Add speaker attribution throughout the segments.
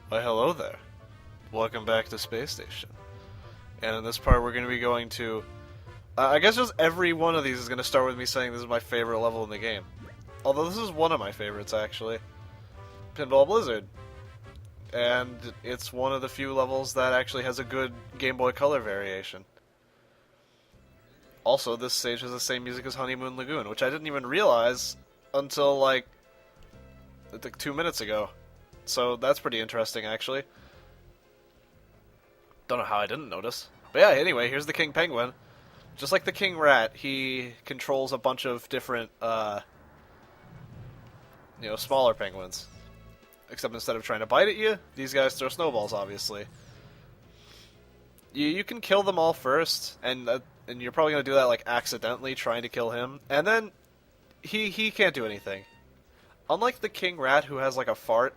Speaker 1: Why, hello there. Welcome back to Space Station. And in this part, we're going to be going to... I guess just every one of these is going to start with me saying this is my favorite level in the game. Although this is one of my favorites, actually. Pinball Blizzard. And it's one of the few levels that actually has a good Game Boy Color variation. Also, this stage has the same music as Honeymoon Lagoon, which I didn't even realize until, like 2 minutes ago. So that's pretty interesting, actually. Don't know how I didn't notice. But yeah, anyway, here's the King Penguin. Just like the King Rat, he controls a bunch of different, smaller penguins. Except instead of trying to bite at you, these guys throw snowballs, obviously. You can kill them all first, and you're probably going to do that, like, accidentally, trying to kill him. And then, he can't do anything. Unlike the King Rat, who has, like, a fart,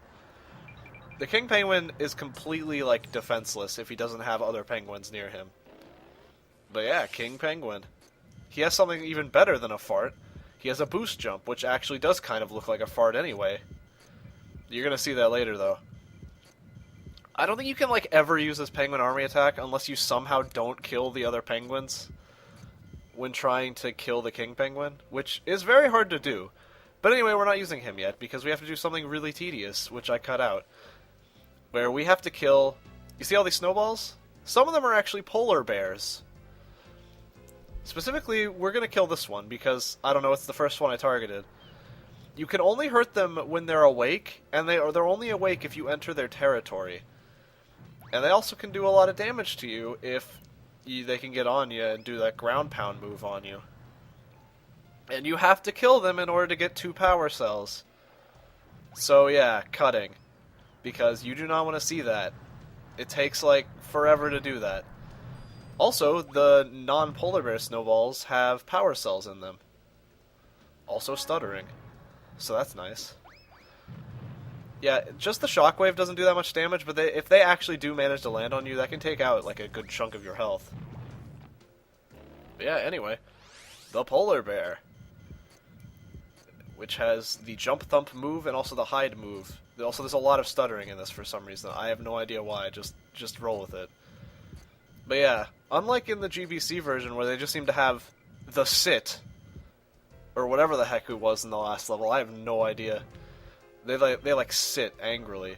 Speaker 1: the King Penguin is completely, like, defenseless if he doesn't have other penguins near him. But yeah, King Penguin. He has something even better than a fart. He has a boost jump, which actually does kind of look like a fart anyway. You're gonna see that later, though. I don't think you can, like, ever use this Penguin Army attack unless you somehow don't kill the other penguins when trying to kill the King Penguin, which is very hard to do. But anyway, we're not using him yet, because we have to do something really tedious, which I cut out. Where we have to kill... You see all these snowballs? Some of them are actually polar bears. Specifically, we're going to kill this one, because, I don't know, it's the first one I targeted. You can only hurt them when they're awake, and they're only awake if you enter their territory. And they also can do a lot of damage to you if they can get on you and do that ground pound move on you. And you have to kill them in order to get 2 power cells. So yeah, cutting. Because you do not want to see that. It takes, like, forever to do that. Also, the non-polar bear snowballs have power cells in them. Also stuttering. So that's nice. Yeah, just the shockwave doesn't do that much damage, but if they actually do manage to land on you, that can take out, like, a good chunk of your health. But yeah, anyway. The polar bear. Which has the jump thump move and also the hide move. Also, there's a lot of stuttering in this for some reason. I have no idea why. Just roll with it. But yeah, unlike in the GBC version where they just seem to have the sit, or whatever the heck it was in the last level, I have no idea. They like sit angrily.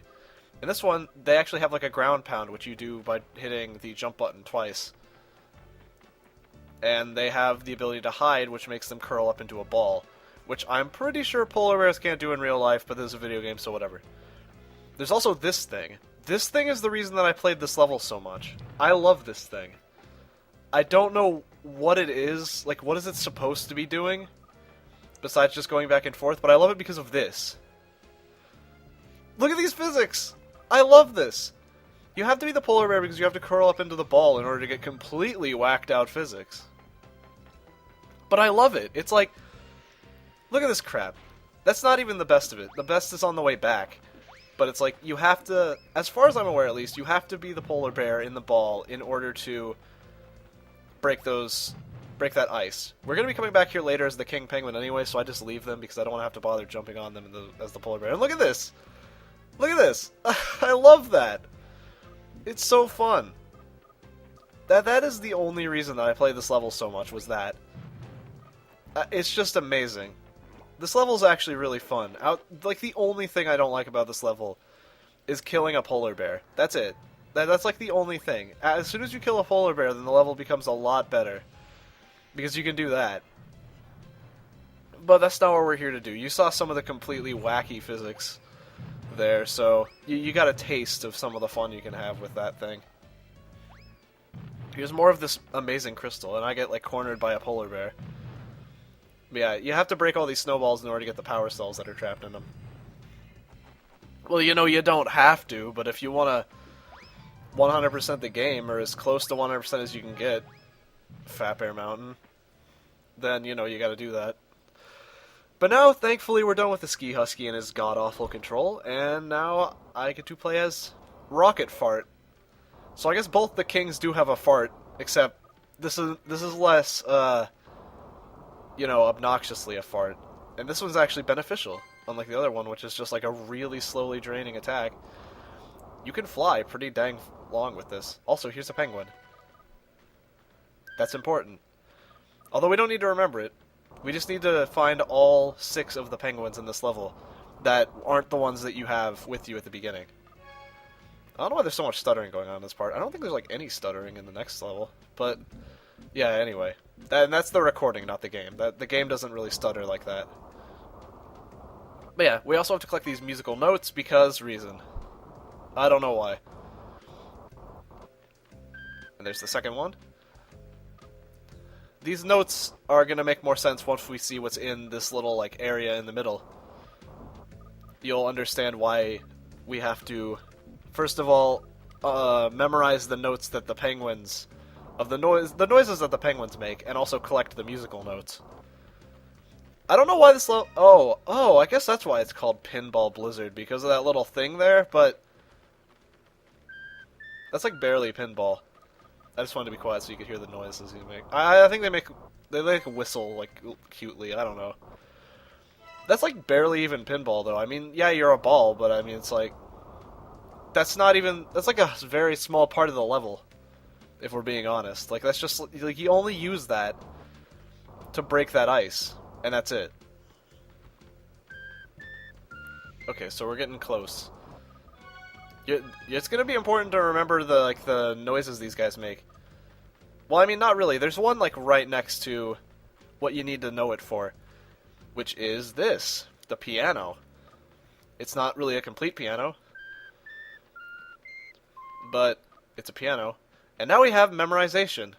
Speaker 1: In this one, they actually have like a ground pound, which you do by hitting the jump button twice. And they have the ability to hide, which makes them curl up into a ball. Which I'm pretty sure polar bears can't do in real life, but this is a video game, so whatever. There's also this thing. This thing is the reason that I played this level so much. I love this thing. I don't know what it is, like what is it supposed to be doing, besides just going back and forth, but I love it because of this. Look at these physics! I love this! You have to be the polar bear because you have to curl up into the ball in order to get completely whacked out physics. But I love it. It's like... Look at this crap. That's not even the best of it. The best is on the way back. But it's like, you have to, as far as I'm aware at least, you have to be the polar bear in the ball in order to break that ice. We're going to be coming back here later as the King Penguin anyway, so I just leave them because I don't want to have to bother jumping on them as the polar bear. And look at this! Look at this! I love that! It's so fun. That is the only reason that I played this level so much, was that. It's just amazing. This level is actually really fun. Like, the only thing I don't like about this level is killing a polar bear. That's it. That's like the only thing. As soon as you kill a polar bear, then the level becomes a lot better. Because you can do that. But that's not what we're here to do. You saw some of the completely wacky physics there, so you got a taste of some of the fun you can have with that thing. Here's more of this amazing crystal, and I get, like, cornered by a polar bear. Yeah, you have to break all these snowballs in order to get the power cells that are trapped in them. Well, you know, you don't have to, but if you want to 100% the game, or as close to 100% as you can get, Fat Bear Mountain, then, you know, you gotta do that. But now, thankfully, we're done with the Ski Husky and his god-awful control, and now I get to play as Rocket Fart. So I guess both the kings do have a fart, except this is less, you know, obnoxiously a fart. And this one's actually beneficial, unlike the other one, which is just like a really slowly draining attack. You can fly pretty dang long with this. Also, here's a penguin. That's important. Although we don't need to remember it. We just need to find all 6 of the penguins in this level that aren't the ones that you have with you at the beginning. I don't know why there's so much stuttering going on in this part. I don't think there's like any stuttering in the next level. But, yeah, anyway. And that's the recording, not the game. The game doesn't really stutter like that. But yeah, we also have to collect these musical notes because reason. I don't know why. And there's the second one. These notes are going to make more sense once we see what's in this little like area in the middle. You'll understand why we have to, first of all, memorize the notes that the penguins, the noises that the penguins make, and also collect the musical notes. I don't know why this oh, I guess that's why it's called Pinball Blizzard, because of that little thing there, but that's like barely pinball. I just wanted to be quiet so you could hear the noises you make. I think they like whistle like cutely. I don't know. That's like barely even pinball though. I mean, yeah, you're a ball, but I mean it's like that's like a very small part of the level. If we're being honest, like that's just like you only use that to break that ice, and that's it. Okay, so we're getting close. It's gonna be important to remember the noises these guys make. Well, I mean, not really. There's one like right next to what you need to know it for, which is this, the piano. It's not really a complete piano, but it's a piano. And now we have memorization.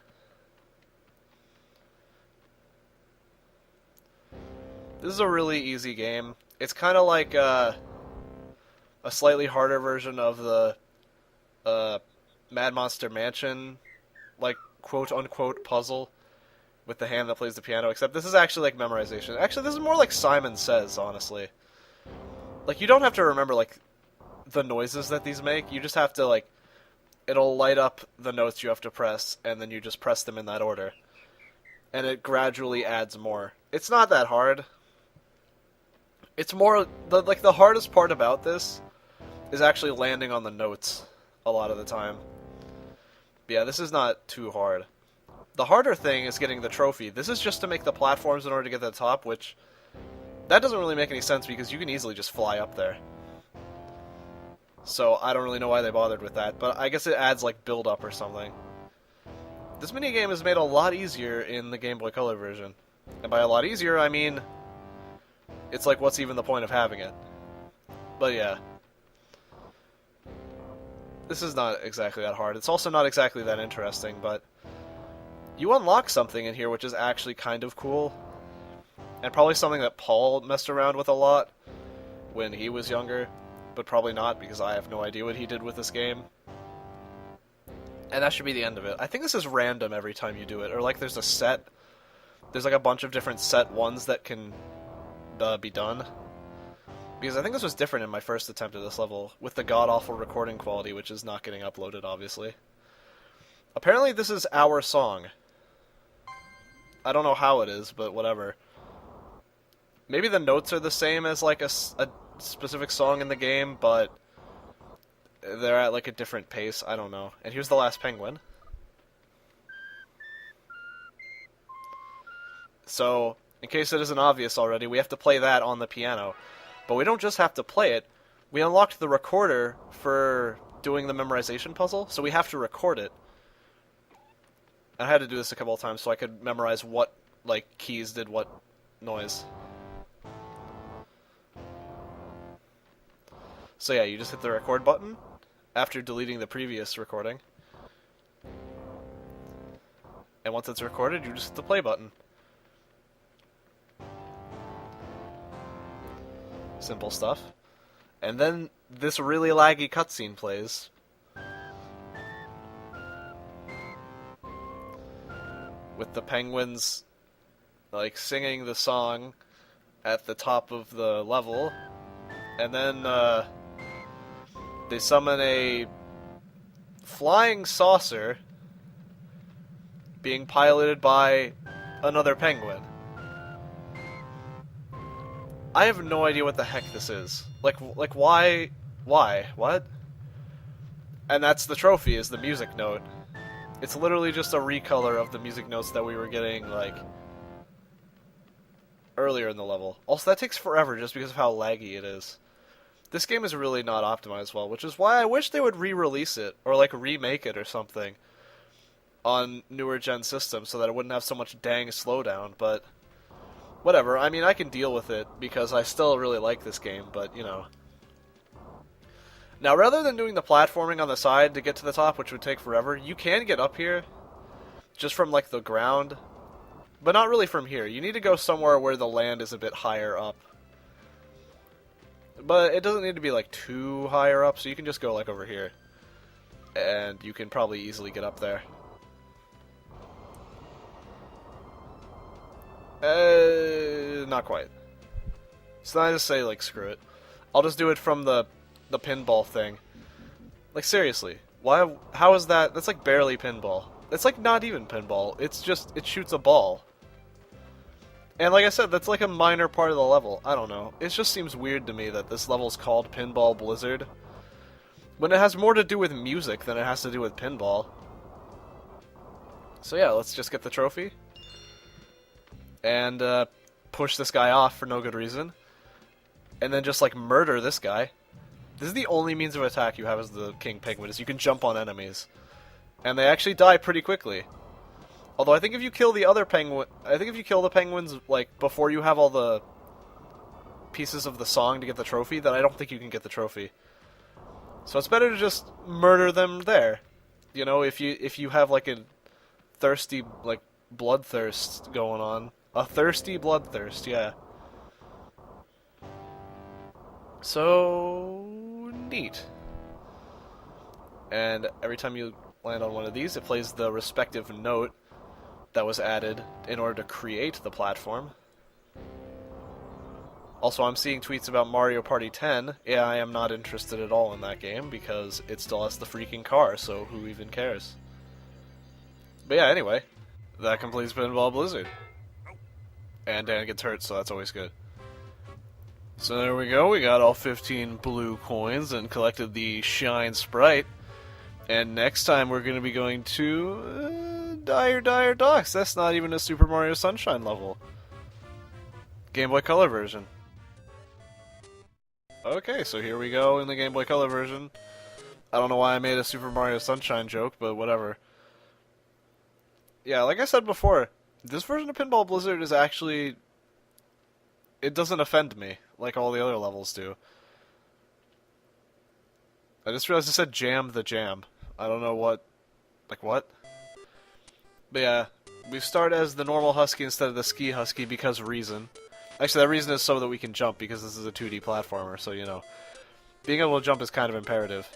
Speaker 1: This is a really easy game. It's kind of like a slightly harder version of the Mad Monster Mansion, like, quote-unquote puzzle with the hand that plays the piano, except this is actually like memorization. Actually, this is more like Simon Says, honestly. Like, you don't have to remember, like, the noises that these make. You just have to, like, it'll light up the notes you have to press, and then you just press them in that order. And it gradually adds more. It's not that hard. It's more, the hardest part about this is actually landing on the notes a lot of the time. But yeah, this is not too hard. The harder thing is getting the trophy. This is just to make the platforms in order to get to the top, which that doesn't really make any sense because you can easily just fly up there. So I don't really know why they bothered with that, but I guess it adds like build-up or something. This minigame is made a lot easier in the Game Boy Color version. And by a lot easier, I mean it's like, what's even the point of having it? But yeah. This is not exactly that hard. It's also not exactly that interesting, but you unlock something in here which is actually kind of cool. And probably something that Paul messed around with a lot when he was younger. But probably not, because I have no idea what he did with this game. And that should be the end of it. I think this is random every time you do it. Or like there's a set. There's like a bunch of different set ones that can be done. Because I think this was different in my first attempt at this level, with the god-awful recording quality, which is not getting uploaded, obviously. Apparently this is our song. I don't know how it is, but whatever. Maybe the notes are the same as like a specific song in the game, but they're at like a different pace. I don't know. And here's the last penguin. So, in case it isn't obvious already, we have to play that on the piano. But we don't just have to play it. We unlocked the recorder for doing the memorization puzzle, so we have to record it. I had to do this a couple of times so I could memorize what like keys did what noise. So yeah, you just hit the record button after deleting the previous recording. And once it's recorded, you just hit the play button. Simple stuff. And then this really laggy cutscene plays. With the penguins like singing the song at the top of the level. And then they summon a flying saucer being piloted by another penguin. I have no idea what the heck this is. Like why? Why? What? And that's the trophy, is the music note. It's literally just a recolor of the music notes that we were getting, like, earlier in the level. Also, that takes forever just because of how laggy it is. This game is really not optimized well, which is why I wish they would re-release it, or, like, remake it or something on newer gen systems so that it wouldn't have so much dang slowdown, but whatever. I mean, I can deal with it because I still really like this game, but, you know. Now, rather than doing the platforming on the side to get to the top, which would take forever, you can get up here just from, like, the ground, but not really from here. You need to go somewhere where the land is a bit higher up. But it doesn't need to be, like, too higher up, so you can just go, like, over here. And you can probably easily get up there. Not quite. So I just say, like, screw it. I'll just do it from the pinball thing. Like, seriously. Why? How is that? That's, like, barely pinball. It's, like, not even pinball. It's just, it shoots a ball. And like I said, that's, like, a minor part of the level. I don't know. It just seems weird to me that this level's called Pinball Blizzard, when it has more to do with music than it has to do with pinball. So yeah, let's just get the trophy. And, push this guy off for no good reason. And then just, like, murder this guy. This is the only means of attack you have as the King Penguin, is you can jump on enemies. And they actually die pretty quickly. Although I think if you kill the other penguin... I think if you kill the penguins, like, before you have all the pieces of the song to get the trophy, then I don't think you can get the trophy. So it's better to just murder them there. You know, if you have, like, a thirsty, like, bloodthirst going on. A thirsty bloodthirst, yeah. So... neat. And every time you land on one of these, it plays the respective note that was added in order to create the platform. Also, I'm seeing tweets about Mario Party 10. Yeah, I am not interested at all in that game because it still has the freaking car, so who even cares? But yeah, anyway, that completes Pinball Blizzard. And Dan gets hurt, so that's always good. So there we go, we got all 15 blue coins and collected the Shine Sprite. And next time we're going to be going to Dire Dire Docks. That's not even a Super Mario Sunshine level. Game Boy Color version. Okay, so here we go in the Game Boy Color version. I don't know why I made a Super Mario Sunshine joke, but whatever. Yeah, like I said before, this version of Pinball Blizzard is actually... it doesn't offend me, like all the other levels do. I just realized it said Jam the Jam. I don't know what... like what? But yeah, we start as the normal Husky instead of the Ski Husky because reason. Actually, that reason is so that we can jump, because this is a 2D platformer, so, you know. Being able to jump is kind of imperative.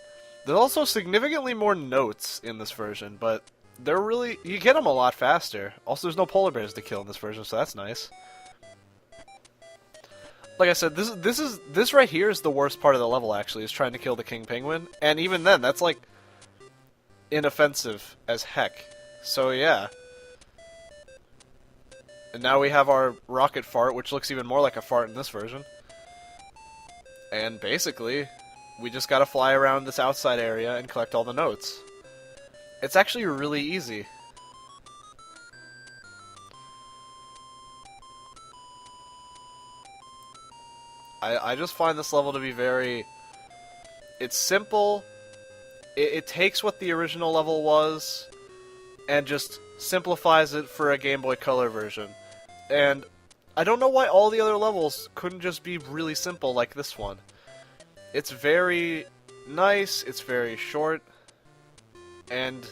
Speaker 1: There's also significantly more notes in this version, but they're really... you get them a lot faster. Also, there's no polar bears to kill in this version, so that's nice. Like I said, this right here is the worst part of the level, actually, is trying to kill the King Penguin. And even then, that's, like, inoffensive as heck. So, yeah. And now we have our rocket fart, which looks even more like a fart in this version. And basically, we just gotta fly around this outside area and collect all the notes. It's actually really easy. I just find this level to be very... it's simple. It takes what the original level was and just simplifies it for a Game Boy Color version. And I don't know why all the other levels couldn't just be really simple like this one. It's very nice, it's very short, and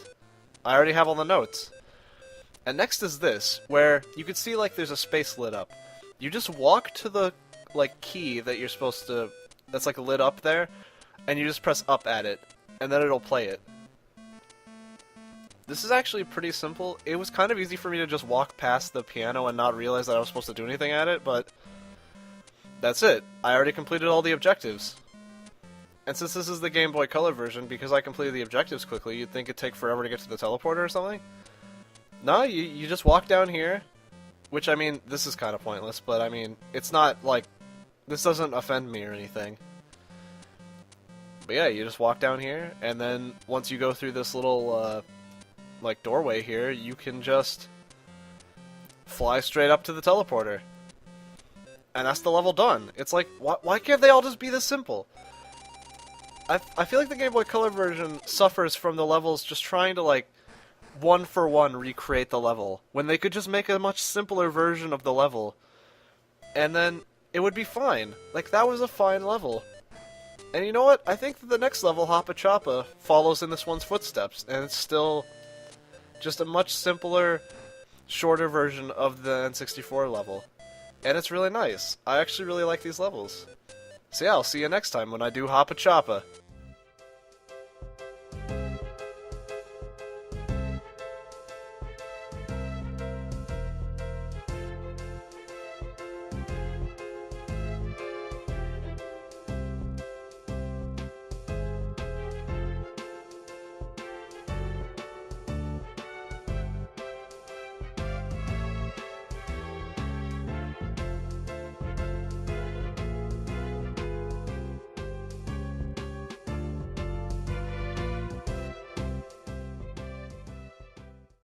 Speaker 1: I already have all the notes. And next is this, where you can see like there's a space lit up. You just walk to the like key that you're supposed to, that's like lit up there, and you just press up at it, and then it'll play it. This is actually pretty simple. It was kind of easy for me to just walk past the piano and not realize that I was supposed to do anything at it, but that's it. I already completed all the objectives. And since this is the Game Boy Color version, because I completed the objectives quickly, you'd think it'd take forever to get to the teleporter or something? No, you just walk down here, which, I mean, this is kind of pointless, but, I mean, it's not, like, this doesn't offend me or anything. But yeah, you just walk down here, and then once you go through this little, like, doorway here, you can just fly straight up to the teleporter. And that's the level done. It's like, why can't they all just be this simple? I feel like the Game Boy Color version suffers from the levels just trying to, like, one-for-one recreate the level, when they could just make a much simpler version of the level, and then it would be fine. Like, that was a fine level. And you know what? I think that the next level, Hoppa Choppa, follows in this one's footsteps, and it's still just a much simpler, shorter version of the N64 level. And it's really nice. I actually really like these levels. So yeah, I'll see you next time when I do Hoppa Choppa.